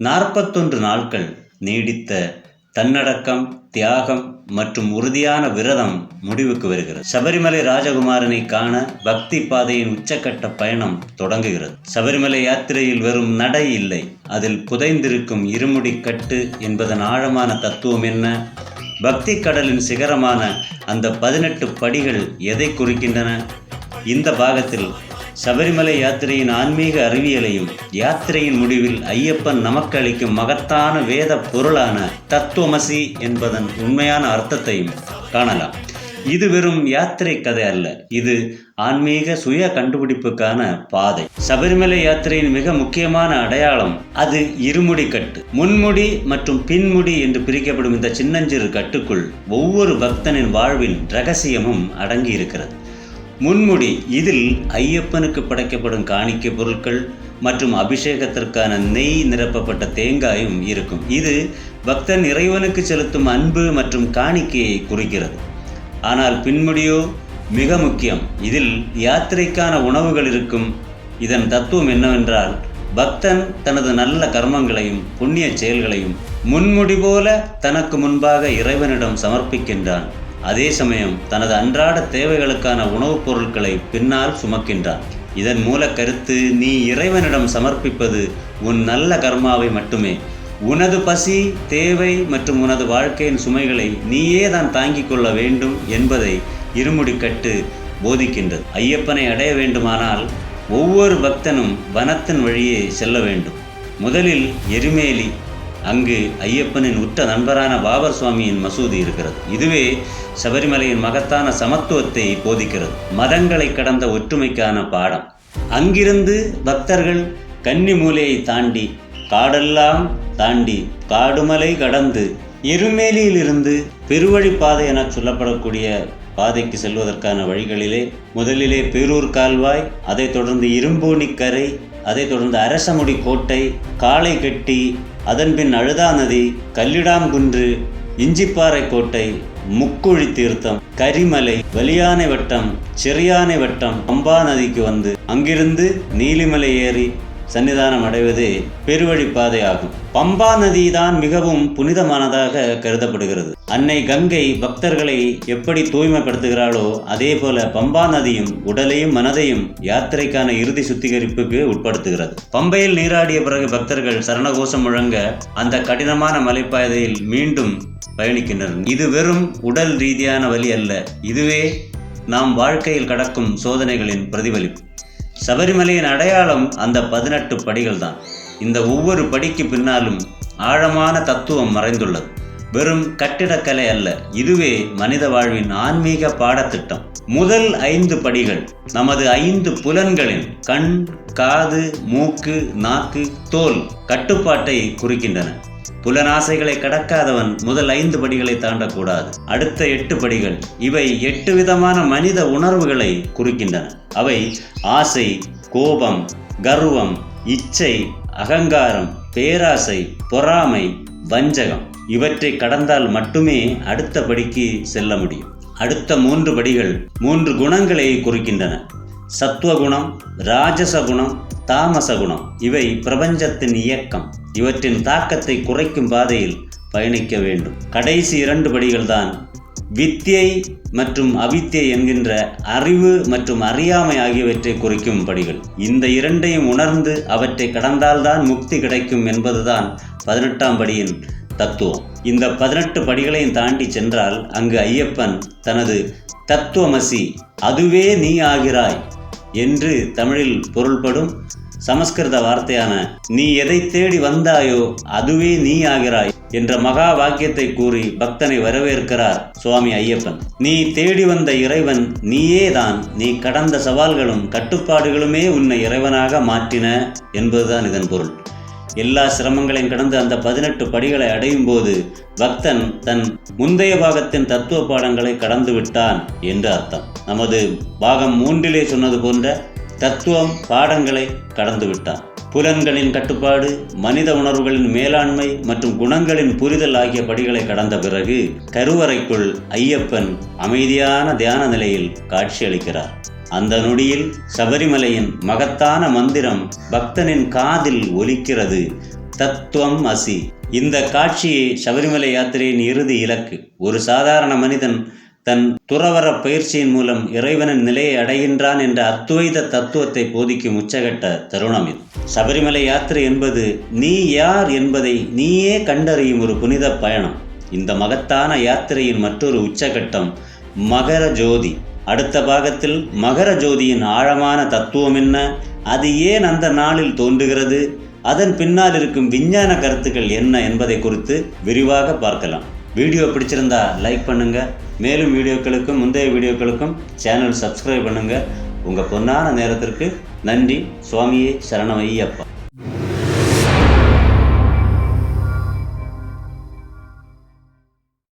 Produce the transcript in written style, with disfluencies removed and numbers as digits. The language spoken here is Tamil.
41 நாட்கள் நீடித்த தன்னடக்கம், தியாகம் மற்றும் உறுதியான விரதம் முடிவுக்கு வருகிறது. சபரிமலை ராஜகுமாரனை காண பக்தி பாதையின் உச்சக்கட்ட பயணம் தொடங்குகிறது. சபரிமலை யாத்திரையில் வெறும் நடை இல்லை, அதில் புதைந்திருக்கும் இருமுடி கட்டு என்பதன் ஆழமான தத்துவம் என்ன? பக்தி கடலின் சிகரமான அந்த 18 படிகள் எதை குறிக்கின்றன? இந்த பாகத்தில் சபரிமலை யாத்திரையின் ஆன்மீக அறிவியலையும், யாத்திரையின் முடிவில் ஐயப்பன் நமக்கு அளிக்கும் மகத்தான வேத பொருளான தத்துவமசி என்பதன் உண்மையான அர்த்தத்தையும் காணலாம். இது வெறும் யாத்திரை கதை அல்ல, இது ஆன்மீக சுய கண்டுபிடிப்புக்கான பாதை. சபரிமலை யாத்திரையின் மிக முக்கியமான அடையாளம் அது இருமுடி கட்டு. முன்முடி மற்றும் பின்முடி என்று பிரிக்கப்படும் இந்த சின்னஞ்சிறு கட்டுக்குள் ஒவ்வொரு பக்தனின் வாழ்வின் இரகசியமும் அடங்கி இருக்கிறது. முன்முடி, இதில் ஐயப்பனுக்கு படைக்கப்படும் காணிக்கை பொருட்கள் மற்றும் அபிஷேகத்திற்கான நெய் நிரப்பப்பட்ட தேங்காயும் இருக்கும். இது பக்தன் இறைவனுக்கு செலுத்தும் அன்பு மற்றும் காணிக்கையை குறிக்கிறது. ஆனால் பின்முடியோ மிக முக்கியம். இதில் யாத்திரைக்கான உணவுகள் இருக்கும். இதன் தத்துவம் என்னவென்றால், பக்தன் தனது நல்ல கர்மங்களையும் புண்ணிய செயல்களையும் முன்முடி போல தனக்கு முன்பாக இறைவனிடம் சமர்ப்பிக்கின்றான். அதே சமயம் தனது அன்றாட தேவைகளுக்கான உணவுப் பொருட்களை பின்னால் சுமக்கின்றான். இதன் மூல கருத்து, நீ இறைவனிடம் சமர்ப்பிப்பது உன் நல்ல கர்மாவை மட்டுமே. உனது பசி, தேவை மற்றும் உனது வாழ்க்கையின் சுமைகளை நீயே தான் தாங்கிக் கொள்ள வேண்டும் என்பதை இருமுடிக்கட்டு போதிக்கின்றது. ஐயப்பனை அடைய வேண்டுமானால் ஒவ்வொரு பக்தனும் வனத்தின் வழியே செல்ல வேண்டும். முதலில் எருமேலி, அங்கு ஐயப்பனின் உற்ற நண்பரான பாபர் சுவாமியின் மசூதி இருக்கிறது. இதுவே சபரிமலையின் மகத்தான சமத்துவத்தை போதிக்கிறது, மதங்களை கடந்த ஒற்றுமைக்கான பாடம். அங்கிருந்து பக்தர்கள் கன்னிமூலையை தாண்டி, காடெல்லாம் தாண்டி, காடுமலை கடந்து எருமேலியிலிருந்து பெருவழிப்பாதை என சொல்லப்படக்கூடிய பாதைக்கு செல்வதற்கான வழிகளிலே முதலிலே பேரூர் கால்வாய், அதைத் தொடர்ந்து இரும்பூணிக்கரை, அதைத் தொடர்ந்து அரசமுடி கோட்டை, காளைகட்டி, அதன்பின் அழுதா நதி, கல்லிடாம்குன்று, இஞ்சிப்பாறை கோட்டை, முக்குழி தீர்த்தம், கரிமலை, வலியானை வட்டம், செரியானை வட்டம், பம்பா நதிக்கு வந்து அங்கிருந்து நீலிமலை ஏறி சன்னிதானம் அடைவதே பெருவழிப்பாதை ஆகும். பம்பா நதி தான் மிகவும் புனிதமானதாக கருதப்படுகிறது. அன்னை கங்கை பக்தர்களை எப்படி தூய்மைப்படுத்துகிறாளோ அதே போல பம்பா நதியும் உடலையும் மனதையும் யாத்திரைக்கான இறுதி சுத்திகரிப்புக்கு உட்படுத்துகிறது. பம்பையில் நீராடிய பிறகு பக்தர்கள் சரணகோஷம் முழங்க அந்த கடினமான மலைப்பாதையில் மீண்டும் பயணிக்கின்றனர். இது வெறும் உடல் ரீதியான வலி அல்ல, இதுவே நாம் வாழ்க்கையில் கடக்கும் சோதனைகளின் பிரதிபலிப்பு. சபரிமலையின் அடையாளம் அந்த 18 படிகள் தான். இந்த ஒவ்வொரு படிக்கு பின்னாலும் ஆழமான தத்துவம் மறைந்துள்ளது. வெறும் கட்டிடக்கலை அல்ல, இதுவே மனித வாழ்வின் ஆன்மீக பாடத்திட்டம். முதல் 5 படிகள் நமது 5 புலன்களின் கண், காது, மூக்கு, நாக்கு, தோல் கட்டுப்பாட்டை குறிக்கின்றன. புலனாசைகளை கடக்காதவன் முதல் 5 படிகளை தாண்டக்கூடாது. அடுத்த 8 படிகள், இவை 8 விதமான மனித உணர்வுகளை குறிக்கின்றன. அவை ஆசை, கோபம், கர்வம், இச்சை, அகங்காரம், பேராசை, பொறாமை, வஞ்சகம். இவற்றை கடந்தால் மட்டுமே அடுத்த படிக்கு செல்ல முடியும். அடுத்த 3 படிகள் 3 குணங்களை குறிக்கின்றன. சத்துவகுணம், ராஜசகுணம், தாமசகுணம். இவை பிரபஞ்சத்தின் இயக்கம். இவற்றின் தாக்கத்தை குறைக்கும் பாதையில் பயணிக்க வேண்டும். கடைசி 2 படிகள் தான் வித்யை மற்றும் அவித்யை என்கின்ற அறிவு மற்றும் அறியாமை ஆகியவற்றை குறிக்கும் படிகள். இந்த 2ஐயும் உணர்ந்து அவற்றை கடந்தால்தான் முக்தி கிடைக்கும் என்பதுதான் 18ஆம் படியின் தத்துவம். இந்த 18 படிகளையும் தாண்டி சென்றால் அங்கு ஐயப்பன் தனது தத்துவமசி, அதுவே நீ ஆகிறாய் என்று தமிழில் பொருள்படும் சமஸ்கிருத வார்த்தையான நீ எதை தேடி வந்தாயோ அதுவே நீ ஆகிறாய் என்ற மகா வாக்கியத்தை கூறி பக்தனை வரவேற்கிறார் சுவாமி ஐயப்பன். நீ தேடி வந்த இறைவன் நீயே தான். நீ கடந்த சவால்களும் கட்டுப்பாடுகளுமே உன்னை இறைவனாக மாற்றின என்பதுதான் இதன் பொருள். எல்லா சிரமங்களையும் கடந்து அந்த 18 படிகளை அடையும் போது பக்தன் தன் முந்தைய பாகத்தின் தத்துவ பாடங்களை கடந்து விட்டான் என்று அர்த்தம். நமது பாகம் 3 சொன்னது போன்ற தத்துவம் பாடங்களை கடந்து விட்டான். புலன்களின் கட்டுப்பாடு, மனித உணர்வுகளின் மேலாண்மை மற்றும் குணங்களின் புரிதல் ஆகிய படிகளை கடந்த பிறகு கருவறைக்குள் ஐயப்பன் அமைதியான தியான நிலையில் காட்சியளிக்கிறார். அந்த நொடியில் சபரிமலையின் மகத்தான மந்திரம் பக்தனின் காதில் ஒலிக்கிறது. தத்துவம் அசி. இந்த காட்சி சபரிமலை யாத்திரையின் இறுதி இலக்கு. ஒரு சாதாரண மனிதன் தன் துறவற பயிற்சியின் மூலம் இறைவனின் நிலையை அடைகின்றான் என்ற அத்வைத தத்துவத்தை போதிக்கும் உச்சகட்ட தருணம் இது. சபரிமலை யாத்திரை என்பது நீ யார் என்பதை நீயே கண்டறியும் ஒரு புனித பயணம். இந்த மகத்தான யாத்திரையின் மற்றொரு உச்சகட்டம் மகர ஜோதி. அடுத்த பாகத்தில் மகர ஜோதியின் ஆழமான தத்துவம் என்ன, அது ஏன் அந்த நாளில் தோன்றுகிறது, அதன் பின்னால் இருக்கும் விஞ்ஞான கருத்துக்கள் என்ன என்பதை குறித்து விரிவாக பார்க்கலாம். வீடியோ பிடிச்சிருந்தா லைக் பண்ணுங்க. மேலும் வீடியோக்களுக்கும் முந்தைய வீடியோக்களுக்கும் சேனல் சப்ஸ்கிரைப் பண்ணுங்க. உங்கள் பொன்னான நேரத்திற்கு நன்றி. சுவாமியே சரணம் ஐயப்பா.